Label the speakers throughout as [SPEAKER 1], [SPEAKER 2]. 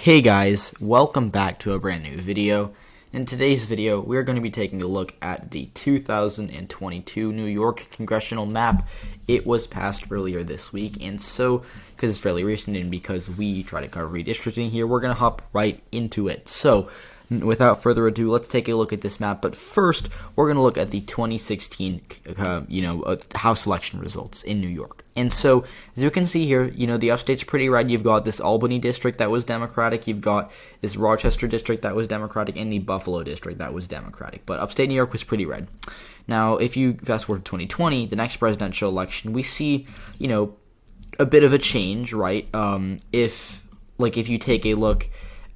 [SPEAKER 1] Hey guys, welcome back to a brand new video. In today's video, we're going to be taking a look at the 2022 New York Congressional map. It was passed earlier this week, and so, because it's fairly recent and because we try to cover redistricting here, we're going to hop right into it. So, without further ado, let's take a look at this map, but first, we're going to look at the 2016, House election results in New York. And so, as you can see here, the upstate's pretty red. You've got this Albany district that was Democratic, you've got this Rochester district that was Democratic, and the Buffalo district that was Democratic. But upstate New York was pretty red. Now, if you fast forward to 2020, the next presidential election, we see, a bit of a change, right? If you take a look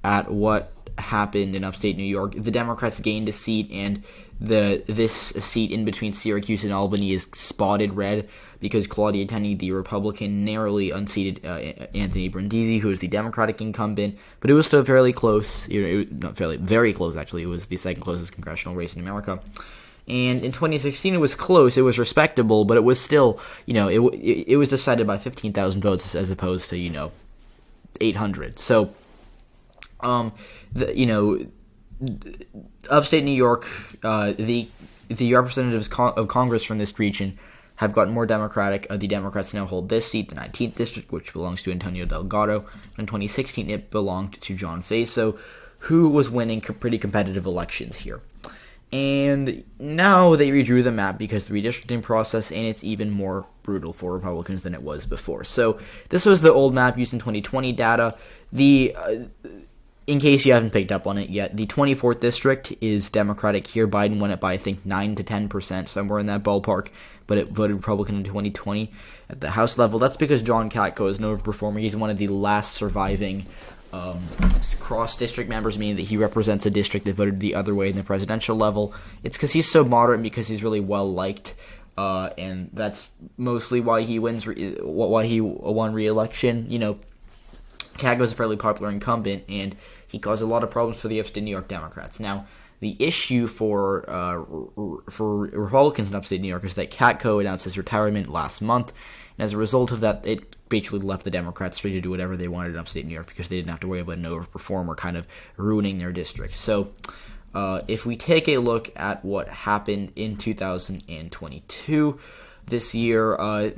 [SPEAKER 1] at what happened in upstate New York, the Democrats gained a seat, and this seat in between Syracuse and Albany is spotted red because Claudia Tenney, the Republican, narrowly unseated Anthony Brindisi, who is the Democratic incumbent, but it was still fairly close. Very close actually. It was the second closest congressional race in America. And in 2016, it was close. It was respectable, but it was still, it was decided by 15,000 votes as opposed to 800. So, upstate New York, the representatives of Congress from this region have gotten more Democratic. The Democrats now hold this seat, the 19th district, which belongs to Antonio Delgado. In 2016, it belonged to John Faso, who was winning pretty competitive elections here. And now they redrew the map because the redistricting process, and it's even more brutal for Republicans than it was before. So this was the old map used in 2020 data. In case you haven't picked up on it yet, the 24th district is Democratic here. Biden won it by, I think, 9 to 10%, somewhere in that ballpark, but it voted Republican in 2020. At the House level, that's because John Katko is an overperformer. He's one of the last surviving cross-district members, meaning that he represents a district that voted the other way in the presidential level. It's because he's so moderate and because he's really well-liked, and that's mostly why he won re-election. Katko is a fairly popular incumbent, and he caused a lot of problems for the upstate New York Democrats. Now, the issue for Republicans in upstate New York is that Katko announced his retirement last month, and as a result of that, it basically left the Democrats free to do whatever they wanted in upstate New York because they didn't have to worry about an overperform or kind of ruining their district. So, if we take a look at what happened in 2022, this year,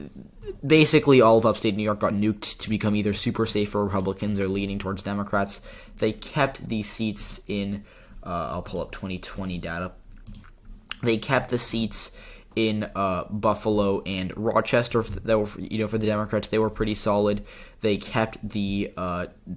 [SPEAKER 1] basically all of upstate New York got nuked to become either super safe for Republicans or leaning towards Democrats. They kept the seats in, I'll pull up 2020 data. They kept the seats in Buffalo and Rochester that were, for the Democrats. They were pretty solid. They kept the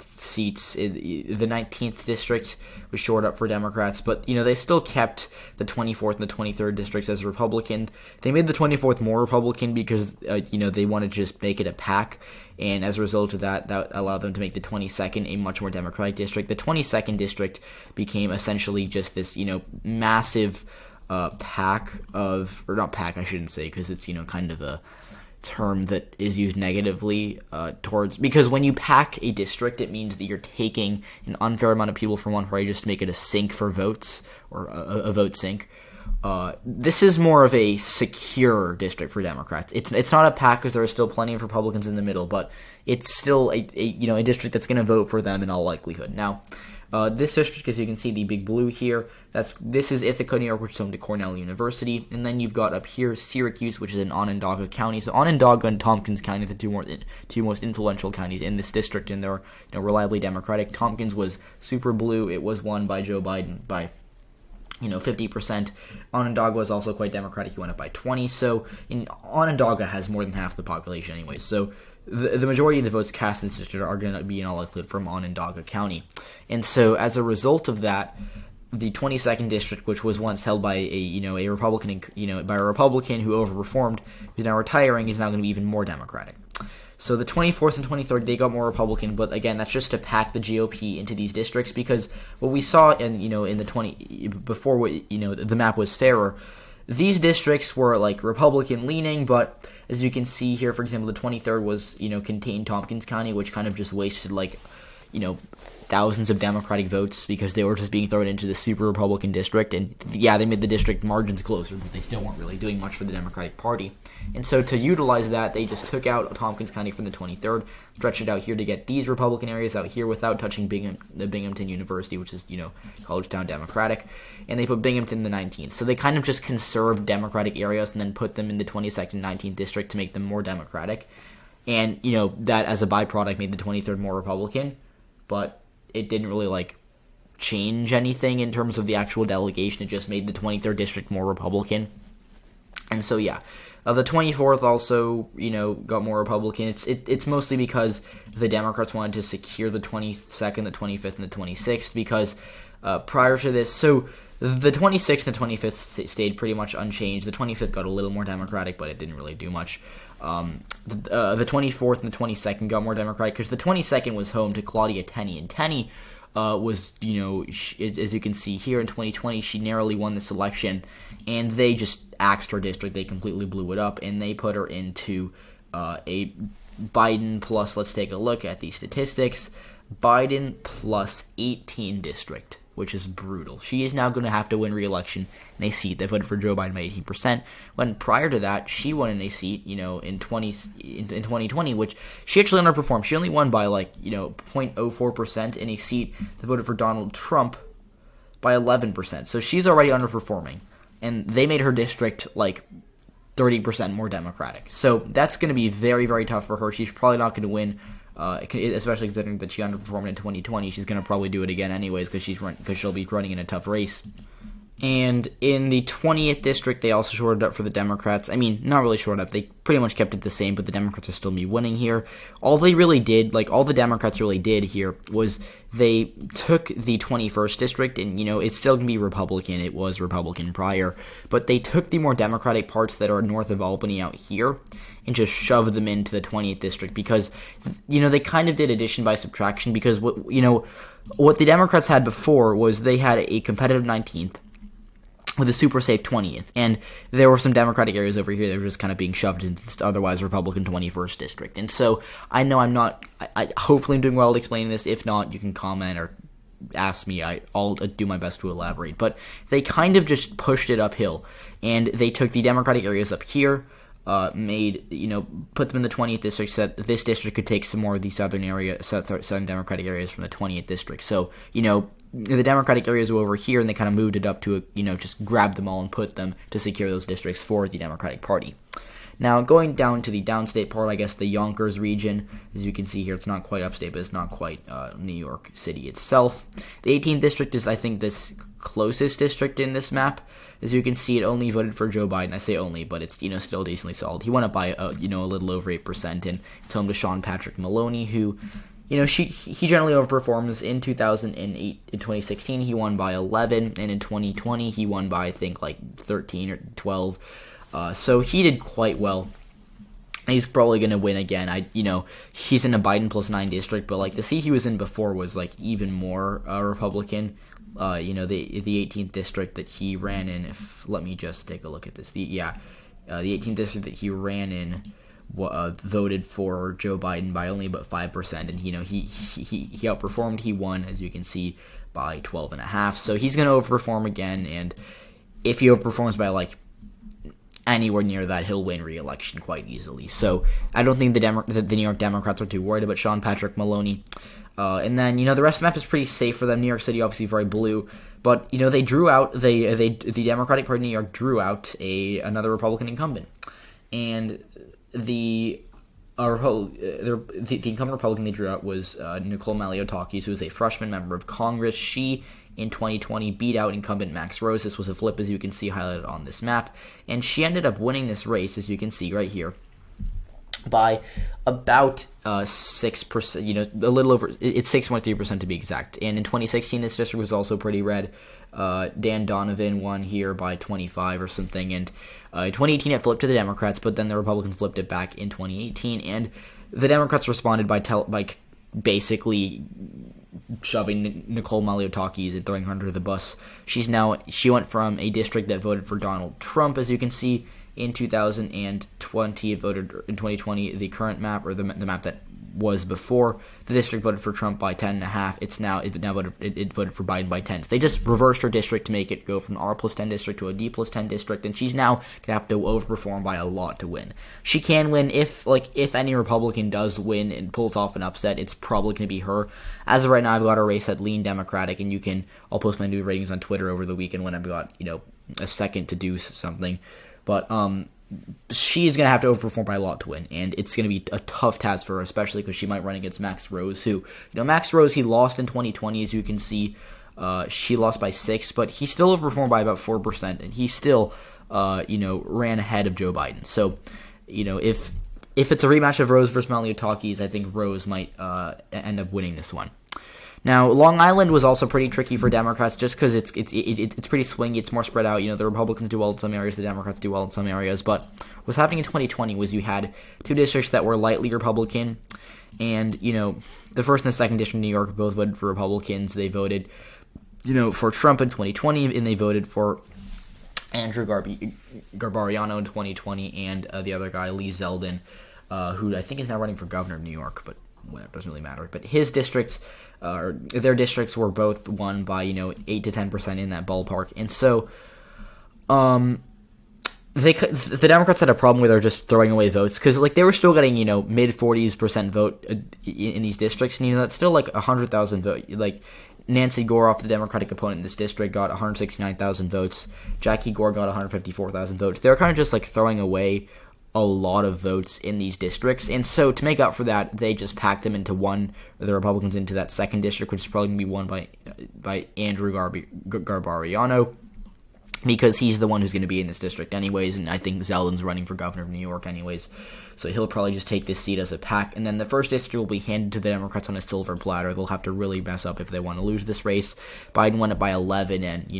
[SPEAKER 1] seats in the 19th district, was shored up for Democrats, but they still kept the 24th and the 23rd districts as Republican. They made the 24th more Republican because they wanted to just make it a pack, and as a result of that allowed them to make the 22nd a much more Democratic district. The 22nd district became essentially just this massive pack of, or not pack, I shouldn't say, because it's kind of a term that is used negatively towards, because when you pack a district, it means that you're taking an unfair amount of people from one party just to make it a sink for votes, or a vote sink. This is more of a secure district for Democrats. It's not a pack because there are still plenty of Republicans in the middle, but it's still a district that's going to vote for them in all likelihood. Now, this district, as you can see, the big blue here, this is Ithaca, New York, which is home to Cornell University, and then you've got up here Syracuse, which is in Onondaga County. So Onondaga and Tompkins County are the two most influential counties in this district, and they're reliably Democratic. Tompkins was super blue. It was won by Joe Biden by 50%. Onondaga was also quite Democratic. He went up by 20. So Onondaga has more than half the population anyway. So the majority of the votes cast in this district are going to be in all likelihood from Onondaga County. And so as a result of that, the 22nd district, which was once held by a Republican, by a Republican who overperformed, who's now retiring, is now going to be even more Democratic. So the 24th and 23rd, they got more Republican, but again, that's just to pack the GOP into these districts, because what we saw in the before the map was fairer, these districts were Republican leaning, but as you can see here, for example, the 23rd was contained Tompkins County, which kind of just wasted thousands of Democratic votes because they were just being thrown into the super Republican district. And yeah, they made the district margins closer, but they still weren't really doing much for the Democratic Party. And so to utilize that, they just took out Tompkins County from the 23rd, stretched it out here to get these Republican areas out here without touching the Binghamton University, which is, Collegetown Democratic. And they put Binghamton in the 19th. So they kind of just conserved Democratic areas and then put them in the 22nd and 19th district to make them more Democratic. And, that as a byproduct made the 23rd more Republican. But it didn't really, change anything in terms of the actual delegation. It just made the 23rd district more Republican. And so, yeah. The 24th also, got more Republican. It's mostly because the Democrats wanted to secure the 22nd, the 25th, and the 26th because prior to this, so the 26th and 25th stayed pretty much unchanged. The 25th got a little more Democratic, but it didn't really do much. The 24th and the 22nd got more Democratic because the 22nd was home to Claudia Tenney, and Tenney was, as you can see here in 2020, she narrowly won this election, and they just axed her district. They completely blew it up, and they put her into a Biden plus, let's take a look at the statistics, Biden plus 18 district, which is brutal. She is now going to have to win re-election in a seat that voted for Joe Biden by 18%, when prior to that, she won in a seat, in 2020, which she actually underperformed. She only won by, 0.04% in a seat that voted for Donald Trump by 11%. So she's already underperforming, and they made her district, 30% more Democratic. So that's going to be very, very tough for her. She's probably not going to win, especially considering that she underperformed in 2020. She's going to probably do it again anyways because she'll be running in a tough race. And in the 20th district, they also shorted up for the Democrats. I mean, not really shorted up. They pretty much kept it the same, but the Democrats will still be winning here. All they really did, all the Democrats really did here, was they took the 21st district, and, it's still going to be Republican. It was Republican prior. But they took the more Democratic parts that are north of Albany out here and just shoved them into the 20th district because, they kind of did addition by subtraction because, what the Democrats had before was they had a competitive 19th, with a super safe 20th, and there were some Democratic areas over here that were just kind of being shoved into this otherwise Republican 21st district. And so I know hopefully I'm doing well at explaining this. If not, you can comment or ask me. I'll do my best to elaborate. But they kind of just pushed it uphill, and they took the Democratic areas up here, put them in the 20th district so that this district could take some more of the southern Democratic areas from the 20th district. So, the Democratic areas were over here, and they kind of moved it up to, just grab them all and put them to secure those districts for the Democratic Party. Now, going down to the downstate part, I guess the Yonkers region, as you can see here, it's not quite upstate, but it's not quite New York City itself. The 18th district is, I think, this closest district in this map. As you can see, it only voted for Joe Biden. I say only, but it's, still decently solid. He won it by, a little over 8%, and it's home to Sean Patrick Maloney, who, he generally overperforms. In 2008, in 2016, he won by 11, and in 2020, he won by, I think, 13 or 12. So he did quite well. He's probably going to win again. He's in a Biden plus 9 district, but, the seat he was in before was, even more Republican. The 18th district that he ran in, let me just take a look at this. The 18th district that he ran in voted for Joe Biden by only about 5%, and he outperformed. He won, as you can see, by 12.5. So he's going to overperform again, and if he overperforms by anywhere near that, he'll win re-election quite easily. So I don't think the New York Democrats are too worried about Sean Patrick Maloney. And then, the rest of the map is pretty safe for them. New York City, obviously, very blue. But, they drew out, the Democratic Party of New York drew out another Republican incumbent. And the incumbent Republican they drew out was Nicole Maliotakis, who is a freshman member of Congress. She, in 2020, beat out incumbent Max Rose. This was a flip, as you can see highlighted on this map. And she ended up winning this race, as you can see right here, by about 6%, a little over, it's 6.3% to be exact. And in 2016, this district was also pretty red. Dan Donovan won here by 25 or something, and in 2018 it flipped to the Democrats, but then the Republicans flipped it back in 2018, and the Democrats responded by basically shoving Nicole Maliotakis and throwing her under the bus. She went from a district that voted for Donald Trump, as you can see, in 2020, it voted in 2020 the current map, or the map that was before. The district voted for Trump by 10.5. It voted for Biden by 10. So they just reversed her district to make it go from an R+10 district to a D+10 district, and she's now gonna have to overperform by a lot to win. She can win if any Republican does win and pulls off an upset. It's probably gonna be her. As of right now, I've got a race at lean Democratic, and I'll post my new ratings on Twitter over the weekend when I've got a second to do something. But she's going to have to overperform by a lot to win, and it's going to be a tough task for her, especially because she might run against Max Rose, who, Max Rose, he lost in 2020, as you can see. She lost by 6, but he still overperformed by about 4%, and he still, ran ahead of Joe Biden. So, if it's a rematch of Rose versus Malliotakis, I think Rose might end up winning this one. Now, Long Island was also pretty tricky for Democrats just because it's pretty swingy. It's more spread out. The Republicans do well in some areas, the Democrats do well in some areas. But what's happening in 2020 was you had 2 districts that were lightly Republican, and the first and the second district in New York both voted for Republicans. They voted, for Trump in 2020, and they voted for Andrew Garbariano in 2020, and the other guy, Lee Zeldin, who I think is now running for governor of New York, but whatever, doesn't really matter. But his districts, their districts were both won by 8 to 10% in that ballpark, and so the Democrats had a problem where they're just throwing away votes because they were still getting mid 40% vote in these districts, and that's still 100,000 votes. Nancy Goroff, the Democratic opponent in this district, got 169,000 votes. Jackie Gore got 154,000 votes. They were kind of just throwing away a lot of votes in these districts, and so to make up for that, they just packed them into the Republicans into that second district, which is probably going to be won by Andrew Garbariano, because he's the one who's going to be in this district anyways, and I think Zeldin's running for governor of New York anyways, so he'll probably just take this seat as a pack, and then the first district will be handed to the Democrats on a silver platter. They'll have to really mess up if they want to lose this race. Biden won it by 11, and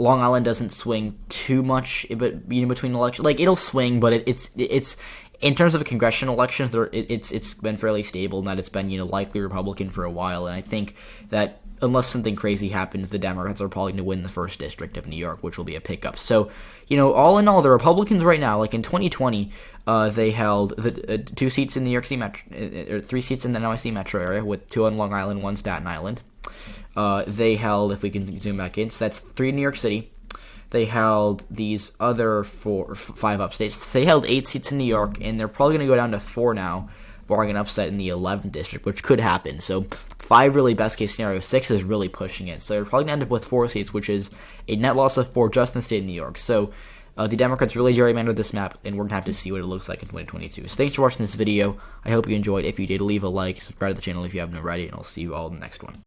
[SPEAKER 1] Long Island doesn't swing too much, but between elections, it'll swing, but it's in terms of congressional elections, it's been fairly stable, and that it's been likely Republican for a while, and I think that unless something crazy happens, the Democrats are probably going to win the first district of New York, which will be a pickup. So, all in all, the Republicans right now, in 2020, they held the 2 seats in the New York City Metro, or 3 seats in the NYC metro area, with 2 on Long Island, 1 Staten Island. They held, if we can zoom back in, so that's 3 in New York City. They held these other 5 upstates. They held 8 seats in New York, and they're probably going to go down to 4 now, barring an upset in the 11th district, which could happen. So 5 really best case scenario. 6 is really pushing it. So they're probably going to end up with 4 seats, which is a net loss of 4 just in the state of New York. So the Democrats really gerrymandered this map, and we're going to have to see what it looks like in 2022. So thanks for watching this video. I hope you enjoyed. If you did, leave a like, subscribe to the channel if you haven't already, and I'll see you all in the next one.